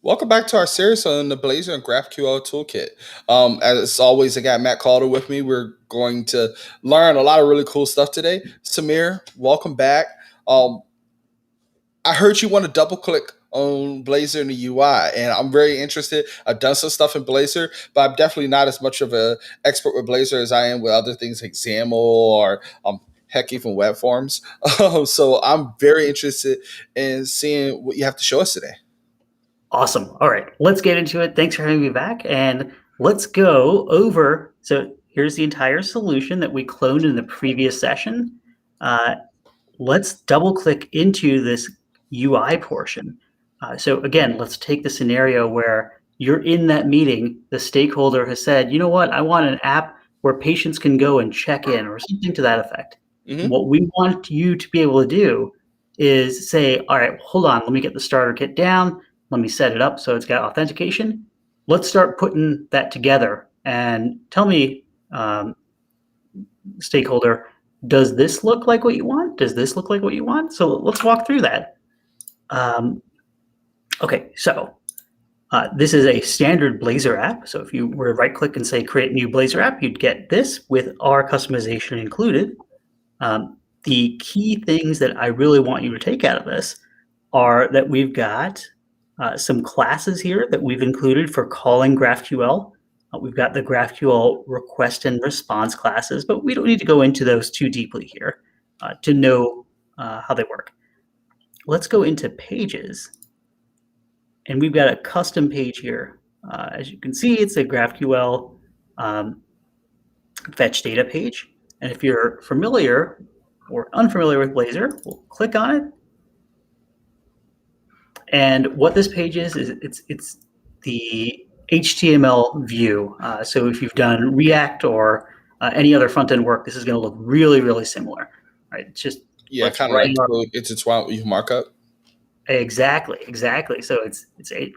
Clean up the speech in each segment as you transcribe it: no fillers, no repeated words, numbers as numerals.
Welcome back to our series on the Blazor and GraphQL Toolkit. As always, I got Matt Calder with me. We're going to learn a lot of really cool stuff today. Sameer, welcome back. Um, I heard you want to double click on Blazor in the UI, and I'm very interested. I've done some stuff in Blazor, but I'm definitely not as much of an expert with Blazor as I am with other things like XAML or heck, even web forms. So I'm very interested in seeing what you have to show us today. Awesome. All right, let's get into it. Thanks for having me back. And let's go over. So here's the entire solution that we cloned in the previous session. Let's double click into this UI portion. So again, let's take the scenario where you're in that meeting. The stakeholder has said, you know what, I want an app where patients can go and check in or something to that effect. Mm-hmm. What we want you to be able to do is say, all right, hold on, let me get the starter kit down. Let me set it up so it's got authentication. Let's start putting that together and tell me, stakeholder, does this look like what you want? Does this look like what you want? So let's walk through that. Okay, so this is a standard Blazor app. So if you were to right click and say create new Blazor app, you'd get this with our customization included. The key things that I really want you to take out of this are that we've got some classes here that we've included for calling GraphQL. We've got the GraphQL request and response classes, but we don't need to go into those too deeply here to know how they work. Let's go into pages. And we've got a custom page here. As you can see, it's a GraphQL fetch data page. And if you're familiar or unfamiliar with Blazor, we'll click on it. And what this page is it's the HTML view. So if you've done React or any other front-end work, this is going to look really, really similar. Right? It's just Kind of like intertwined with markup. Exactly. So it's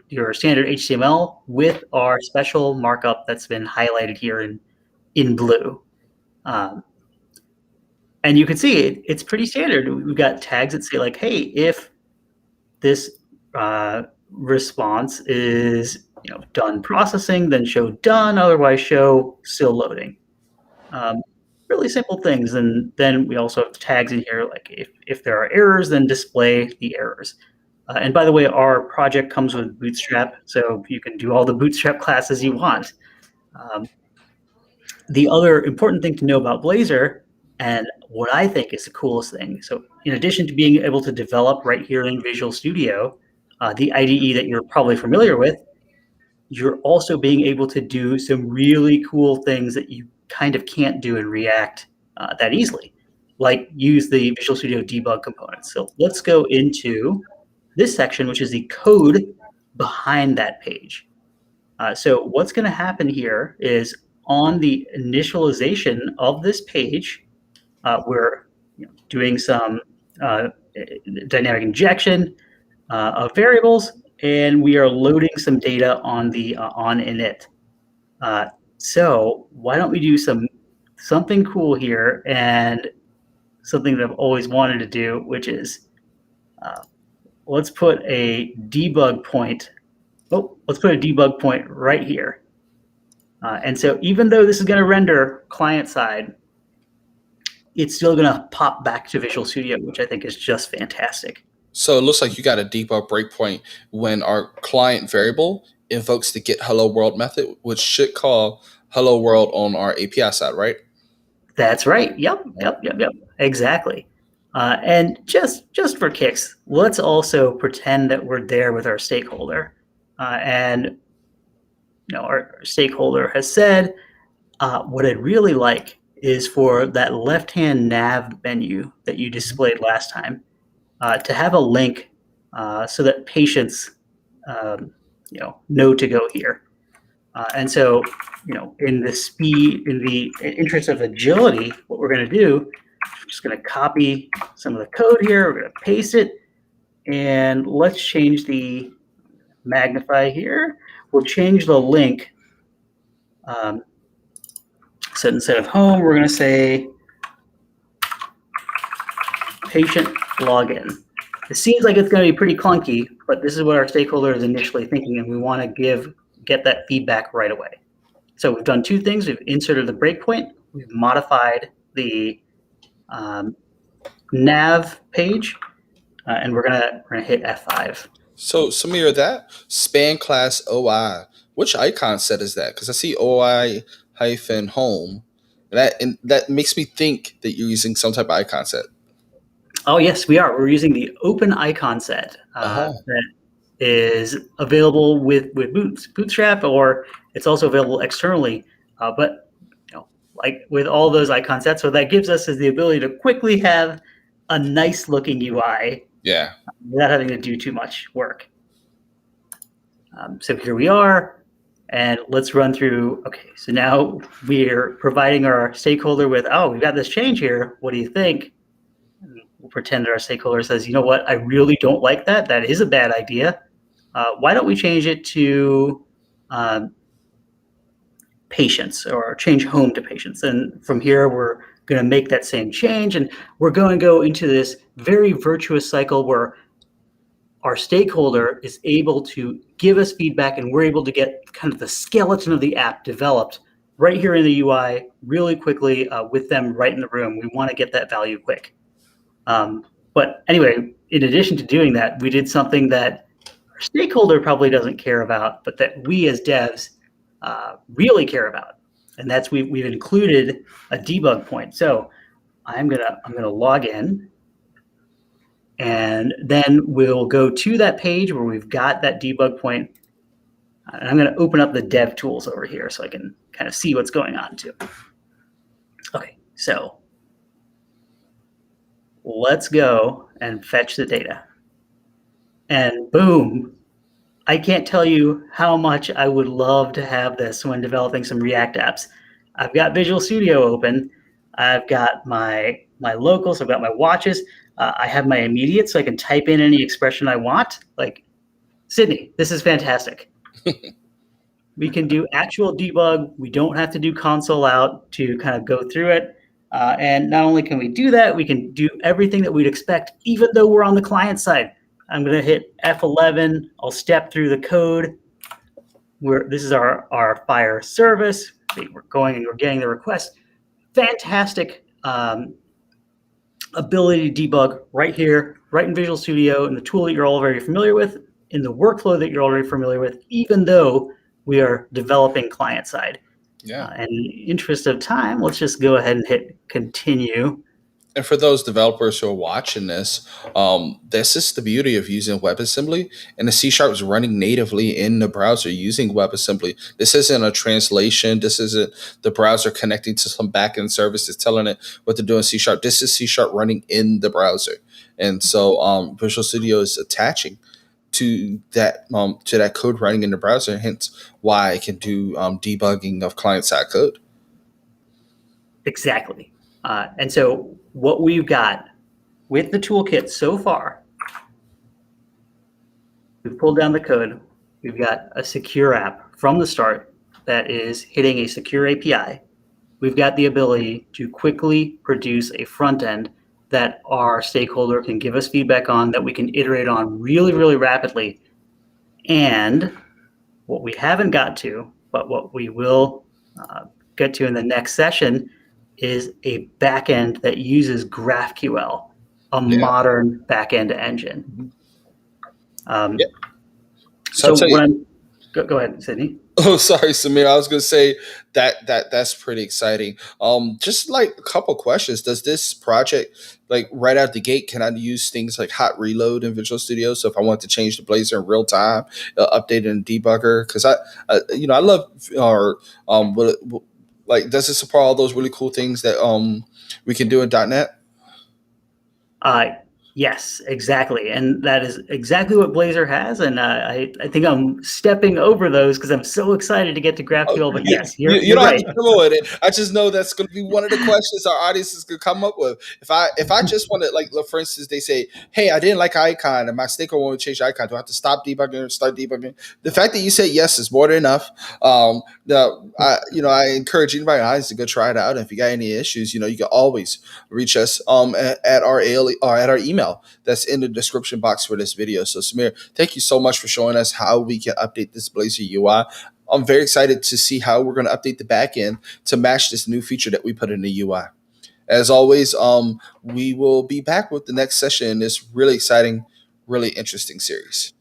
your standard HTML with our special markup that's been highlighted here in blue. And you can see it's pretty standard. We've got tags that say like, hey, if this response is done processing, then show done, otherwise show still loading. Really simple things. And then we also have tags in here, like if there are errors, then display the errors. And by the way, our project comes with Bootstrap, so you can do all the Bootstrap classes you want. The other important thing to know about Blazor, and what I think is the coolest thing, so in addition to being able to develop right here in Visual Studio, the IDE that you're probably familiar with, you're also being able to do some really cool things that you kind of can't do in React that easily, like use the Visual Studio debug components. So let's go into this section, which is the code behind that page. So what's going to happen here is on the initialization of this page, we're doing some dynamic injection of variables, and we are loading some data on the on init. So why don't we do something cool here, and something that I've always wanted to do, which is let's put a debug point. Let's put a debug point right here. And so even though this is going to render client side, it's still going to pop back to Visual Studio, which I think is just fantastic. So it looks like you got a debug breakpoint when our client variable invokes the get hello world method, which should call hello world on our API side, right? That's right. Yep. Exactly. And just for kicks, let's also pretend that we're there with our stakeholder. And our stakeholder has said, what I'd really like is for that left-hand nav menu that you displayed last time to have a link so that patients know to go here. And so, in the interest of agility, what we're going to do, we're just going to copy some of the code here. We're going to paste it, and let's change the magnify here. We'll change the link. So instead of home, we're going to say patient login. It seems like it's going to be pretty clunky, but this is what our stakeholder is initially thinking, and we want to get that feedback right away. So we've done two things. We've inserted the breakpoint. We've modified the nav page, and we're gonna hit F5. So Samir, that span class OI, which icon set is that? Because I see OI hyphen home. And that makes me think that you're using some type of icon set. Oh yes, we are. We're using the open icon set Oh, that is available with Bootstrap, or it's also available externally. But like with all those icon sets, what that gives us is the ability to quickly have a nice looking UI yeah. without having to do too much work. So here we are, and let's run through. Okay, so now we're providing our stakeholder with, oh, we've got this change here. What do you think? We'll pretend that our stakeholder says, you know what, I really don't like that. That is a bad idea. Why don't we change it to patients, or change home to patients? And from here, we're going to make that same change, and we're going to go into this very virtuous cycle where our stakeholder is able to give us feedback, and we're able to get kind of the skeleton of the app developed right here in the UI really quickly with them right in the room. We want to get that value quick. But anyway, in addition to doing that, we did something that our stakeholder probably doesn't care about, but that we as devs really care about, and that's we've included a debug point. So I'm gonna log in, and then we'll go to that page where we've got that debug point. And I'm gonna open up the dev tools over here so I can kind of see what's going on too. Okay, so let's go and fetch the data. And boom, I can't tell you how much I would love to have this when developing some React apps. I've got Visual Studio open. I've got my locals. I've got my watches. I have my immediate, so I can type in any expression I want. Like, Sydney, this is fantastic. We can do actual debug. We don't have to do console out to kind of go through it. And not only can we do that, we can do everything that we'd expect, even though we're on the client side. I'm going to hit F11. I'll step through the code. This is our Fire service. We're going and we're getting the request. Fantastic ability to debug right here, right in Visual Studio, in the tool that you're all very familiar with, in the workflow that you're already familiar with, even though we are developing client side. Yeah. And in the interest of time, let's just go ahead and hit continue. And for those developers who are watching this is the beauty of using WebAssembly, and the C# is running natively in the browser using WebAssembly. This isn't a translation. This isn't the browser connecting to some backend service that's telling it what to do in C#. This is C# running in the browser. And so Visual Studio is attaching to that code running in the browser, hence why I can do debugging of client-side code. Exactly. And so what we've got with the toolkit so far, we've pulled down the code. We've got a secure app from the start that is hitting a secure API. We've got the ability to quickly produce a front end that our stakeholder can give us feedback on, that we can iterate on really, really rapidly. And what we haven't got to, but what we will get to in the next session, is a backend that uses GraphQL, a modern backend engine. Yeah. So go ahead, Sydney. Oh, sorry, Sameer. I was going to say that's pretty exciting. Just like a couple questions. Does this project, like right out the gate, can I use things like hot reload in Visual Studio? So if I want to change the Blazor in real time, update it in debugger, because I love like, does it support all those really cool things that we can do in .NET? Yes, exactly. And that is exactly what Blazor has. And I think I'm stepping over those because I'm so excited to get to GraphQL. But yes, You you're don't have right. to come with it. I just know that's going to be one of the questions our audience is going to come up with. If I just want to, like, for instance, they say, "Hey, I didn't like icon, and my stakeholder want to change the icon. Do I have to stop debugging or start debugging?" The fact that you say yes is more than enough. I encourage anybody in the audience to go try it out. And if you got any issues, you can always reach us at our email email that's in the description box for this video. So Samir, thank you so much for showing us how we can update this Blazor UI. I'm very excited to see how we're going to update the backend to match this new feature that we put in the UI. As always, we will be back with the next session in this really exciting, really interesting series.